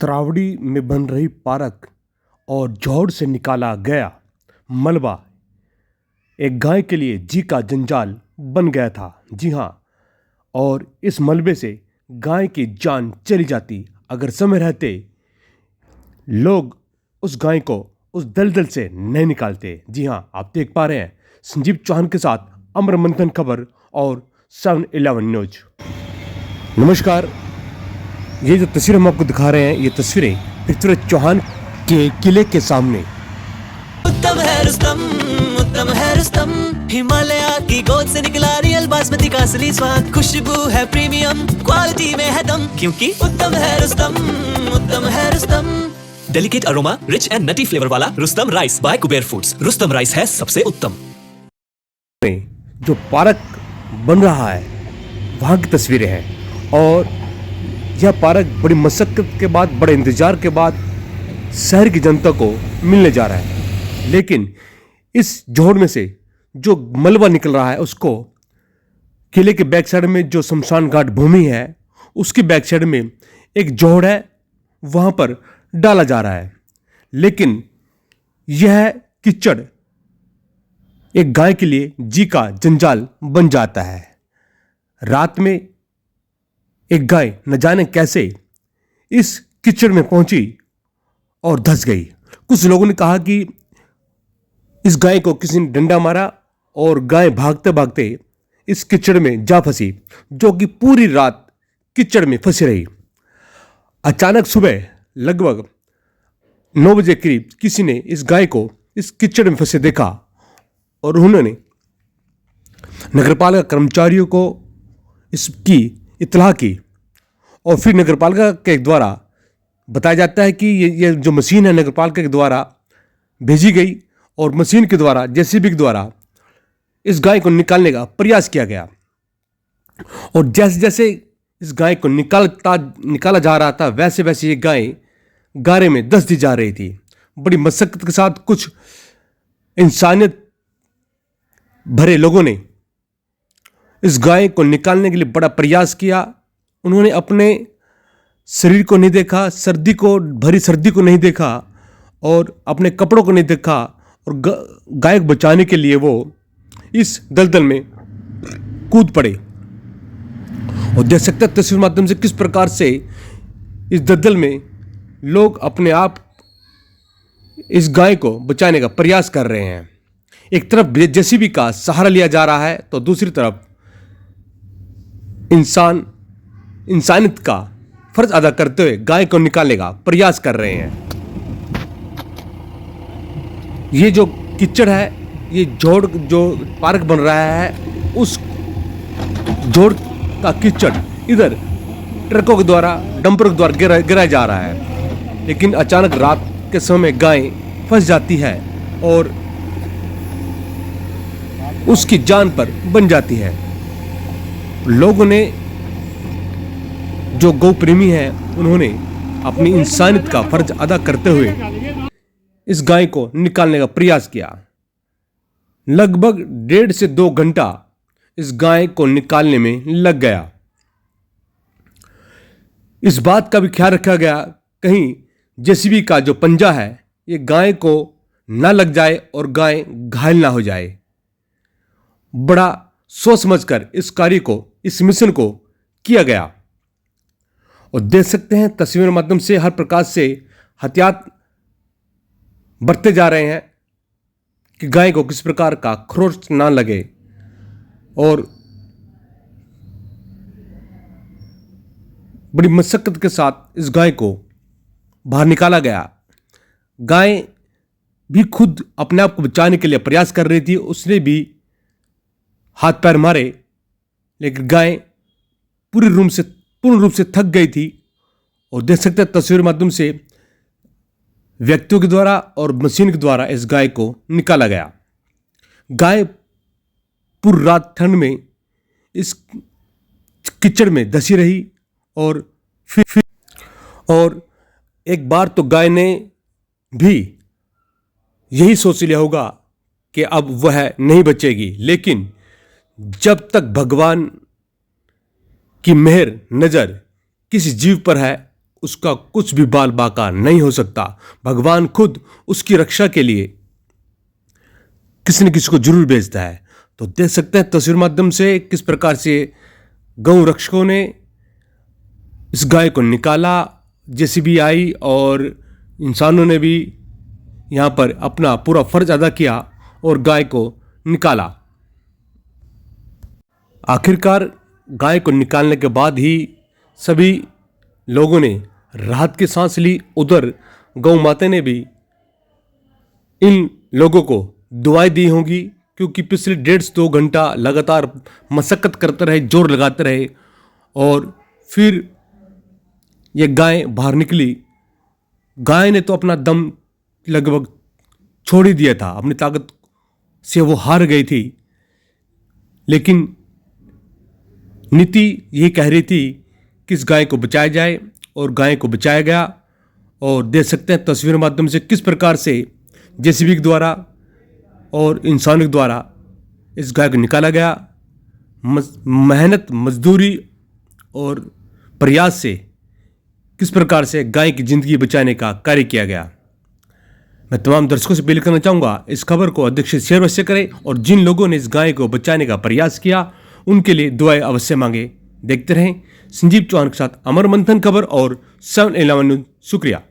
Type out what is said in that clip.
त्रावड़ी में बन रही पार्क और जौहर से निकाला गया मलबा एक गाय के लिए जी का जंजाल बन गया था। जी हाँ, और इस मलबे से गाय की जान चली जाती अगर समय रहते लोग उस गाय को उस दलदल से नहीं निकालते। जी हाँ, आप देख पा रहे हैं संजीव चौहान के साथ अमर मंथन खबर और 7/11 न्यूज। नमस्कार, ये जो तस्वीर हम आपको दिखा रहे हैं, ये तस्वीरें पृथ्वीराज चौहान के किले के सामने। उत्तम है रुस्तम, हिमालय की गोद से निकला रियल बासमती का असली स्वाद, खुशबू है प्रीमियम, क्वालिटी में है दम, क्योंकि उत्तम है Rustam. Delicate aroma, rich and nutty flavour वाला Rustam rice by Kuber foods. Rustam rice है सबसे उत्तम। जो पार्क बन रहा है वहाँ की तस्वीरें हैं, और यह पार्क बड़ी मशक्कत के बाद, बड़े इंतजार के बाद शहर की जनता को मिलने जा रहा है। लेकिन इस जौहर में से जो मलबा निकल रहा है उसको किले के बैक साइड में जो शमशान घाट भूमि है उसकी बैक साइड में एक जौहर है, वहाँ पर डाला जा रहा है। लेकिन यह कीचड़ एक गाय के लिए जी का जंजाल बन जाता है। रात में एक गाय न जाने कैसे इस कीचड़ में पहुंची और धंस गई। कुछ लोगों ने कहा कि इस गाय को किसी ने डंडा मारा और गाय भागते भागते इस कीचड़ में जा फंसी, जो कि पूरी रात कीचड़ में फंसी रही। अचानक सुबह लगभग 9 बजे करीब किसी ने इस गाय को इस कीचड़ में फंसे देखा और उन्होंने नगरपालिका कर्मचारियों को इसकी इत्तला की, और फिर नगरपालिका के द्वारा बताया जाता है कि ये जो मशीन है नगरपालिका के द्वारा भेजी गई, और मशीन के द्वारा जेसीबी के द्वारा इस गाय को निकालने का प्रयास किया गया। और जैसे जैसे इस गाय को निकाला जा रहा था वैसे वैसे ये गाय गारे में धंसती जा रही थी। बड़ी मशक्कत के साथ कुछ इंसानियत भरे लोगों ने इस गाय को निकालने के लिए बड़ा प्रयास किया। उन्होंने अपने शरीर को नहीं देखा, भरी सर्दी को नहीं देखा, और अपने कपड़ों को नहीं देखा, और गाय को बचाने के लिए वो इस दलदल में कूद पड़े। और देख सकते हैं तस्वीर माध्यम से किस प्रकार से इस दलदल में लोग अपने आप इस गाय को बचाने का प्रयास कर रहे हैं। एक तरफ जेसीबी का सहारा लिया जा रहा है तो दूसरी तरफ इंसानियत का फर्ज अदा करते हुए गाय को निकालने का प्रयास कर रहे हैं। ये जो कीचड़ है, ये जौहर जो पार्क बन रहा है उस जौहर का कीचड़ इधर ट्रकों के द्वारा, डंपर के द्वारा गिराया जा रहा है। लेकिन अचानक रात के समय गाय फंस जाती है और उसकी जान पर बन जाती है। लोगों ने, जो गौ प्रेमी हैं, उन्होंने अपनी इंसानियत का फर्ज अदा करते हुए इस गाय को निकालने का प्रयास किया। लगभग 1.5 से 2 घंटा इस गाय को निकालने में लग गया। इस बात का भी ख्याल रखा गया कहीं जेसीबी का जो पंजा है ये गाय को ना लग जाए और गाय घायल ना हो जाए। बड़ा सोच समझकर इस कार्य को, इस मिशन को किया गया। और देख सकते हैं तस्वीर माध्यम से हर प्रकार से एहतियात बरते जा रहे हैं कि गाय को किस प्रकार का खरोच ना लगे। और बड़ी मशक्कत के साथ इस गाय को बाहर निकाला गया। गाय भी खुद अपने आप को बचाने के लिए प्रयास कर रही थी, उसने भी हाथ पैर मारे, लेकिन गाय पूर्ण रूप से थक गई थी। और देख सकते हैं तस्वीर माध्यम से व्यक्तियों के द्वारा और मशीन के द्वारा इस गाय को निकाला गया। गाय पूरी रात ठंड में इस कीचड़ में धंसी रही, और फिर एक बार तो गाय ने भी यही सोच लिया होगा कि अब वह नहीं बचेगी। लेकिन जब तक भगवान की मेहर नज़र किसी जीव पर है उसका कुछ भी बाल बाका नहीं हो सकता। भगवान खुद उसकी रक्षा के लिए किसी न किसी को जरूर भेजता है। तो देख सकते हैं तस्वीर माध्यम से किस प्रकार से गौ रक्षकों ने इस गाय को निकाला। जेसीबी आई और इंसानों ने भी यहाँ पर अपना पूरा फर्ज अदा किया और गाय को निकाला। आखिरकार गाय को निकालने के बाद ही सभी लोगों ने राहत की सांस ली। उधर गौ माता ने भी इन लोगों को दुआएं दी होंगी, क्योंकि पिछले 1.5-2 घंटा लगातार मशक्कत करते रहे, जोर लगाते रहे और फिर ये गाय बाहर निकली। गाय ने तो अपना दम लगभग छोड़ ही दिया था, अपनी ताकत से वो हार गई थी। लेकिन नीति यही कह रही थी कि इस गाय को बचाया जाए और गाय को बचाया गया। और देख सकते हैं तस्वीर माध्यम से किस प्रकार से जेसीबी के द्वारा और इंसानों के द्वारा इस गाय को निकाला गया। मेहनत, मजदूरी और प्रयास से किस प्रकार से गाय की जिंदगी बचाने का कार्य किया गया। मैं तमाम दर्शकों से अपील करना चाहूँगा, इस खबर को अधिक से शेयर अवश्य करें और जिन लोगों ने इस गाय को बचाने का प्रयास किया उनके लिए दुआएं अवश्य मांगे। देखते रहें संजीव चौहान के साथ अमर मंथन खबर और 7-11 न्यूज़। शुक्रिया।